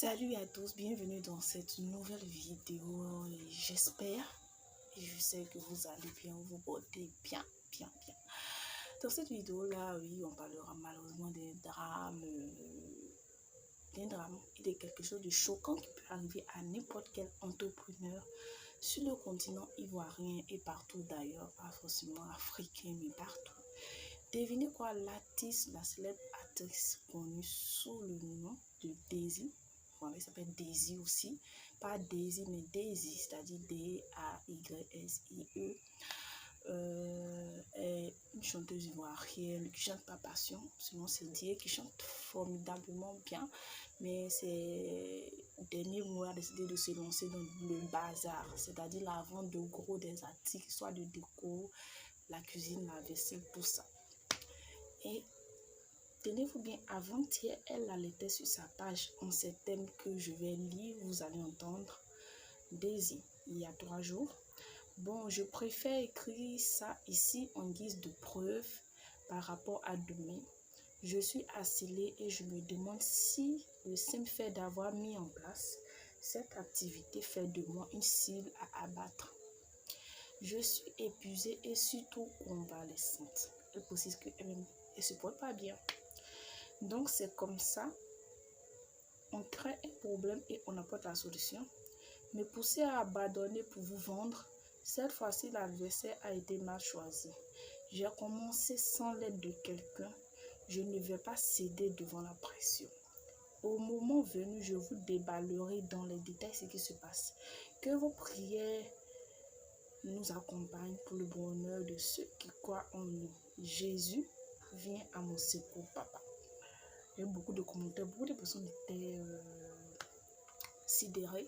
Salut à tous, bienvenue dans cette nouvelle vidéo. J'espère et je sais que vous allez bien, vous portez bien. Dans cette vidéo-là, oui, on parlera malheureusement d'un drame et de quelque chose de choquant qui peut arriver à n'importe quel entrepreneur sur le continent ivoirien et partout d'ailleurs, pas forcément africain, mais partout. Devinez quoi, la célèbre actrice connue sous le nom de Daisy. Elle s'appelle Daisy aussi, pas Daisy mais Daisy, c'est-à-dire D-A-Y-S-I-E. Est une chanteuse ivoirienne qui chante par passion, sinon c'est dire, qui chante formidablement bien, mais c'est au dernier mois a décidé de se lancer dans le bazar, c'est-à-dire la vente de gros des articles, soit de déco, la cuisine, la vaisselle, tout ça. Et tenez-vous bien, avant-hier, elle allaitait sur sa page en ces thèmes que je vais lire, vous allez entendre. Daisy, il y a 3 jours. Bon, je préfère écrire ça ici en guise de preuve par rapport à demain. Je suis acculée et je me demande si le simple fait d'avoir mis en place cette activité fait de moi une cible à abattre. Je suis épuisée et surtout convalescente. Elle précise qu'elle ne se porte pas bien. Donc c'est comme ça, on crée un problème et on apporte la solution. Me pousser à abandonner pour vous vendre, cette fois-ci l'adversaire a été mal choisi. J'ai commencé sans l'aide de quelqu'un, je ne vais pas céder devant la pression. Au moment venu, je vous déballerai dans les détails ce qui se passe. Que vos prières nous accompagnent pour le bonheur de ceux qui croient en nous. Jésus, viens à mon secours, papa. Il y a eu beaucoup de commentaires, beaucoup de personnes étaient sidérées.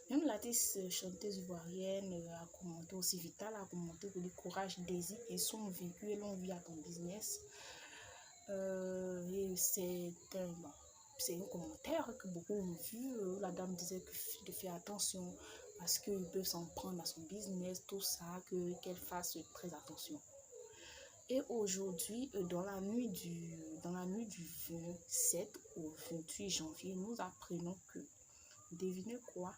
Même l'artiste chanteuse ivoirienne a commenté aussi, Vital a commenté pour le courage, Daisy et son vécu et longue vie à ton business. Et c'est un commentaire que beaucoup ont vu. La dame disait de faire attention parce qu'ils peuvent s'en prendre à son business, tout ça, qu'elle fasse très attention. Et aujourd'hui, dans la nuit du 27 au 28 janvier, nous apprenons que, devinez quoi,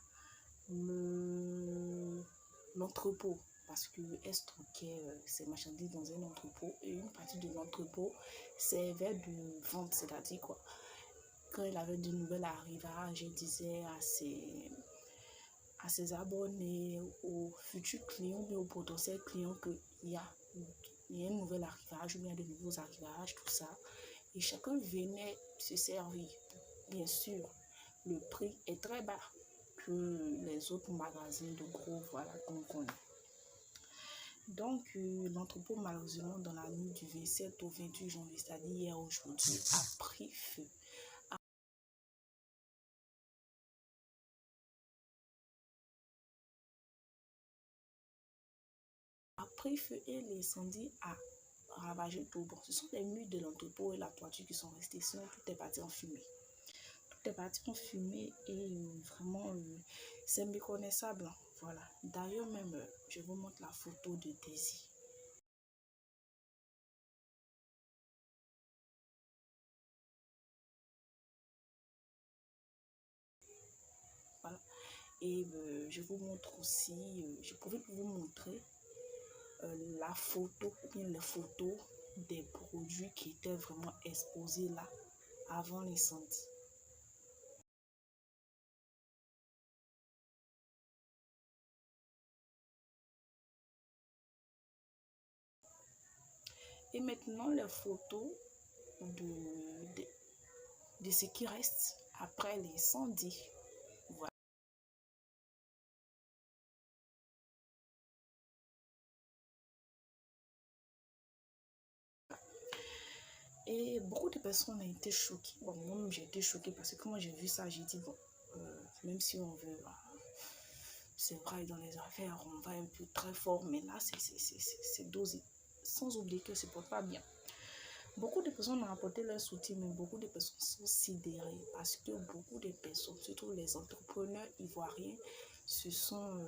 l'entrepôt, parce qu'elle stockait ses marchandises dans un entrepôt et une partie de l'entrepôt servait de vente, c'est-à-dire quoi, quand elle avait de nouveaux arrivages, elle disait à ses abonnés, aux futurs clients, mais aux potentiels clients qu'il y a un nouvel arrivage, il y a de nouveaux arrivages, tout ça. Et chacun venait se servir. Bien sûr, le prix est très bas que les autres magasins de gros, voilà, qu'on connaît. Donc, l'entrepôt, malheureusement, dans la nuit du 27 au 28 janvier, c'est-à-dire hier aujourd'hui, a pris feu. Pris feu et l'incendie a ravagé tout. Bon, ce sont les murs de l'entrepôt et la toiture qui sont restés, sinon tout est parti en fumée. Tout est parti en fumée et vraiment, c'est méconnaissable. Voilà. D'ailleurs, même, je vous montre la photo de Daisy. Voilà. Et je vous montre aussi, je pouvais vous montrer la photo, ou bien les photos des produits qui étaient vraiment exposés là avant l'incendie. Et maintenant les photos de ce qui reste après l'incendie. Voilà. Et beaucoup de personnes ont été choquées. Bon, moi-même j'ai été choquée parce que quand j'ai vu ça, j'ai dit bon, même si on veut, c'est vrai, dans les affaires, on va un peu très fort, mais là, c'est dosé. Sans oublier que c'est pas bien. Beaucoup de personnes ont apporté leur soutien, mais beaucoup de personnes sont sidérées parce que beaucoup de personnes, surtout les entrepreneurs ivoiriens, se sont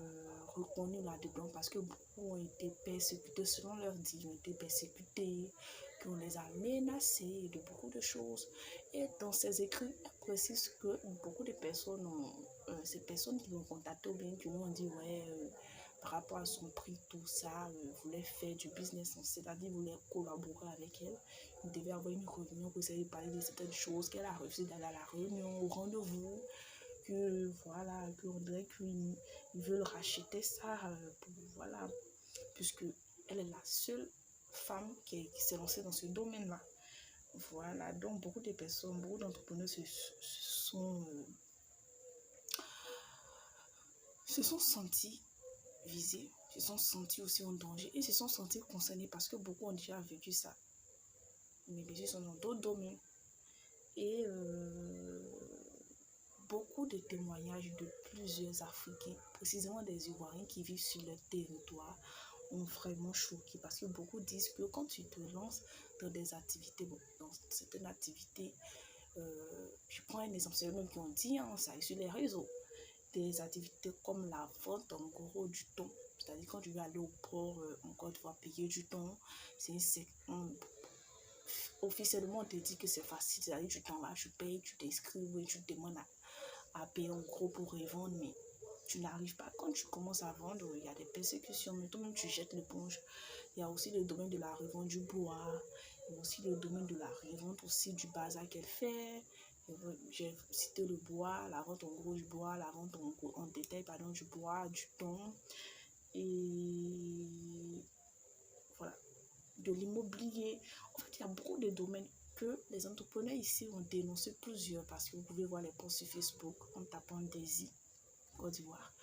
reconnus là-dedans parce que beaucoup ont été persécutés, selon leur dit, ils ont été persécutés, qu'on les a menacés de beaucoup de choses. Et dans ces écrits, elle précise que beaucoup de personnes ces personnes qui l'ont contacté ou bien qui l'ont dit, ouais, par rapport à son prix, tout ça, voulait faire du business, c'est-à-dire voulait collaborer avec elle. Il devait avoir une réunion pour essayer de parler de certaines choses, qu'elle a refusé d'aller à la réunion, au rendez-vous, que voilà, qu'on dirait qu'ils veulent racheter ça, voilà, puisque elle est la seule femme qui s'est lancée dans ce domaine-là. Voilà, donc beaucoup de personnes, beaucoup d'entrepreneurs se sont sentis visés, se sont sentis aussi en danger et se sont sentis concernés parce que beaucoup ont déjà vécu ça. Mais bien sûr, sont dans d'autres domaines. Et beaucoup de témoignages de plusieurs Africains, précisément des Ivoiriens qui vivent sur leur territoire, ont vraiment choqué parce que beaucoup disent que quand tu te lances dans des activités, dans certaines activités, je prends un exemple, c'est eux-mêmes qui ont dit, ça est sur les réseaux, des activités comme la vente en gros du thon, c'est-à-dire quand tu veux aller au port, encore tu vas payer du thon, officiellement on te dit que c'est facile, c'est-à-dire du temps là, tu payes, tu t'inscris, oui, tu te demandes à payer en gros pour revendre, mais tu n'arrives pas. Quand tu commences à vendre, il y a des persécutions, mais toi-même tu jettes l'éponge. Il y a aussi le domaine de la revente du bois, il y a aussi le domaine de la revente aussi du bazar qu'elle fait. J'ai cité le bois, la vente en gros du bois, la vente en détail pardon, du bois, du thon, et voilà, de l'immobilier. En fait, il y a beaucoup de domaines que les entrepreneurs ici ont dénoncé plusieurs parce que vous pouvez voir les posts sur Facebook en tapant Daisy Côte d'Ivoire.